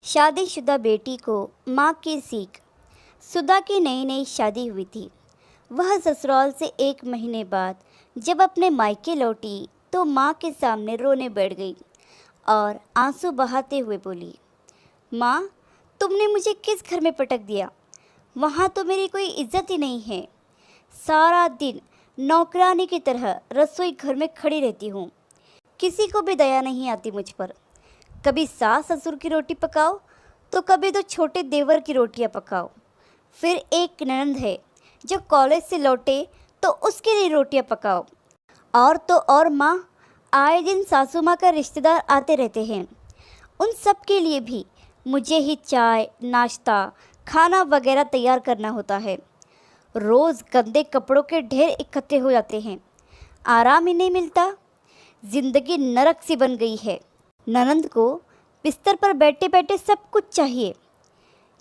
शादीशुदा बेटी को माँ की सीख। सुधा की नई नई शादी हुई थी। वह ससुराल से 1 महीने बाद जब अपने मायके लौटी तो माँ के सामने रोने बैठ गई और आंसू बहाते हुए बोली, माँ, तुमने मुझे किस घर में पटक दिया? वहाँ तो मेरी कोई इज्जत ही नहीं है। सारा दिन नौकरानी की तरह रसोई घर में खड़ी रहती हूँ। किसी को भी दया नहीं आती मुझ पर। कभी सास ससुर की रोटी पकाओ तो कभी तो छोटे देवर की रोटियां पकाओ। फिर एक ननंद है जो कॉलेज से लौटे तो उसके लिए रोटियां पकाओ। और तो और माँ, आए दिन सासू माँ का रिश्तेदार आते रहते हैं। उन सब के लिए भी मुझे ही चाय नाश्ता खाना वगैरह तैयार करना होता है। रोज़ गंदे कपड़ों के ढेर इकट्ठे हो जाते हैं। आराम ही नहीं मिलता। जिंदगी नरक सी बन गई है। ननंद को बिस्तर पर बैठे बैठे सब कुछ चाहिए।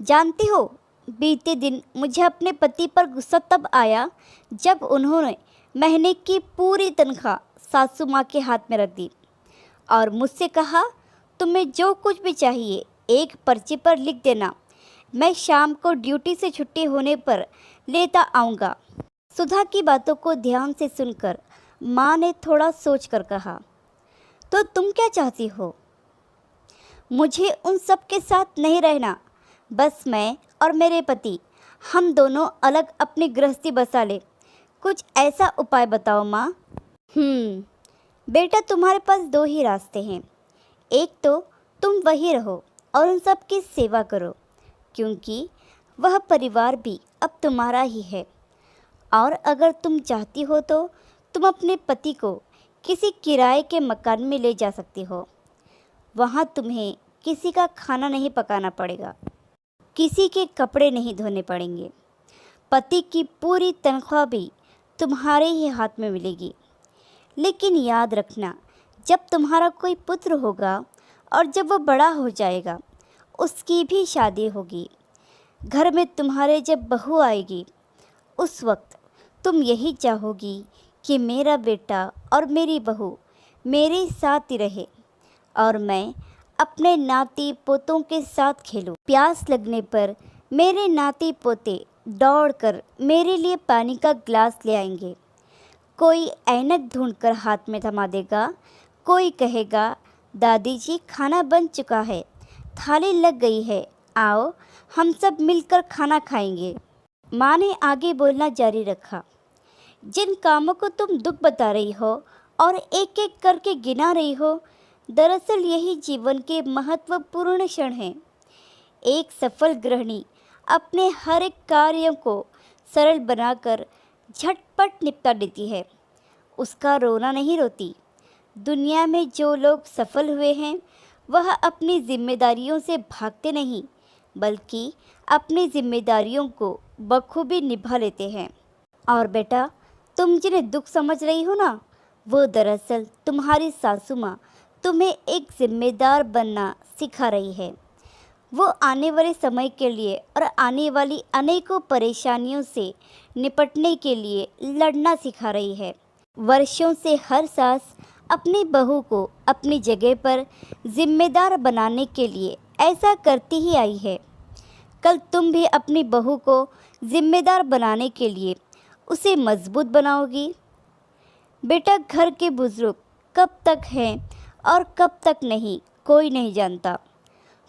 जानती हो, बीते दिन मुझे अपने पति पर गुस्सा तब आया जब उन्होंने महीने की पूरी तनख्वाह सासू माँ के हाथ में रख दी और मुझसे कहा, तुम्हें जो कुछ भी चाहिए एक पर्ची पर लिख देना, मैं शाम को ड्यूटी से छुट्टी होने पर लेता आऊँगा। सुधा की बातों को ध्यान से सुनकर माँ ने थोड़ा सोच कर कहा, तो तुम क्या चाहती हो? मुझे उन सब के साथ नहीं रहना। बस मैं और मेरे पति, हम दोनों अलग अपनी गृहस्थी बसा ले। कुछ ऐसा उपाय बताओ माँ। बेटा, तुम्हारे पास 2 ही रास्ते हैं। एक तो तुम वही रहो और उन सब की सेवा करो, क्योंकि वह परिवार भी अब तुम्हारा ही है। और अगर तुम चाहती हो तो तुम अपने पति को किसी किराए के मकान में ले जा सकती हो। वहाँ तुम्हें किसी का खाना नहीं पकाना पड़ेगा, किसी के कपड़े नहीं धोने पड़ेंगे। पति की पूरी तनख्वाह भी तुम्हारे ही हाथ में मिलेगी। लेकिन याद रखना, जब तुम्हारा कोई पुत्र होगा और जब वह बड़ा हो जाएगा, उसकी भी शादी होगी। घर में तुम्हारे जब बहू आएगी, उस वक्त तुम यही चाहोगी कि मेरा बेटा और मेरी बहू मेरे साथ ही रहे और मैं अपने नाती पोतों के साथ खेलूं। प्यास लगने पर मेरे नाती पोते दौड़कर मेरे लिए पानी का गिलास ले आएंगे। कोई ऐनक ढूंढकर हाथ में थमा देगा, कोई कहेगा, दादी जी खाना बन चुका है, थाली लग गई है, आओ हम सब मिलकर खाना खाएंगे। माँ ने आगे बोलना जारी रखा, जिन कामों को तुम दुख बता रही हो और एक एक करके गिना रही हो, दरअसल यही जीवन के महत्वपूर्ण क्षण हैं। एक सफल गृहिणी अपने हर एक कार्यों को सरल बनाकर झटपट निपटा देती है। उसका रोना नहीं रोती। दुनिया में जो लोग सफल हुए हैं वह अपनी जिम्मेदारियों से भागते नहीं, बल्कि अपनी जिम्मेदारियों को बखूबी निभा लेते हैं। और बेटा, तुम जिन्हें दुख समझ रही हो ना, वो दरअसल तुम्हारी सासू माँ तुम्हें एक जिम्मेदार बनना सिखा रही है। वो आने वाले समय के लिए और आने वाली अनेकों परेशानियों से निपटने के लिए लड़ना सिखा रही है। वर्षों से हर सास अपनी बहू को अपनी जगह पर जिम्मेदार बनाने के लिए ऐसा करती ही आई है। कल तुम भी अपनी बहू को जिम्मेदार बनाने के लिए उसे मजबूत बनाओगी। बेटा, घर के बुजुर्ग कब तक हैं और कब तक नहीं, कोई नहीं जानता।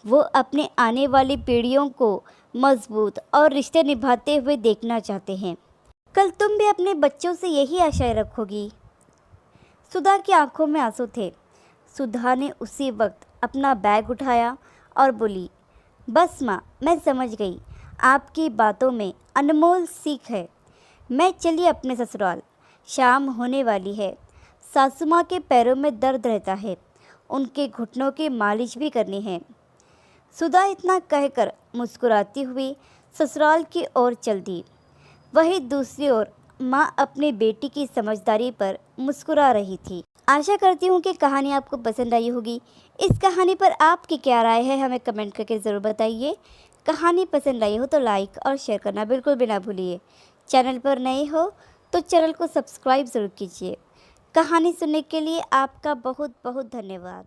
वो अपने आने वाली पीढ़ियों को मजबूत और रिश्ते निभाते हुए देखना चाहते हैं। कल तुम भी अपने बच्चों से यही आशाएं रखोगी। सुधा की आंखों में आंसू थे। सुधा ने उसी वक्त अपना बैग उठाया और बोली, बस माँ, मैं समझ गई। आपकी बातों में अनमोल सीख है। मैं चलिए अपने ससुराल। शाम होने वाली है। सासू माँ के पैरों में दर्द रहता है, उनके घुटनों की मालिश भी करनी है। सुधा इतना कहकर मुस्कुराती हुई ससुराल की ओर चल दी। वहीं दूसरी ओर माँ अपनी बेटी की समझदारी पर मुस्कुरा रही थी। आशा करती हूँ कि कहानी आपको पसंद आई होगी। इस कहानी पर आपकी क्या राय है, हमें कमेंट करके ज़रूर बताइए। कहानी पसंद आई हो तो लाइक और शेयर करना बिल्कुल भी ना भूलिए। चैनल पर नए हो तो चैनल को सब्सक्राइब ज़रूर कीजिए। कहानी सुनने के लिए आपका बहुत बहुत धन्यवाद।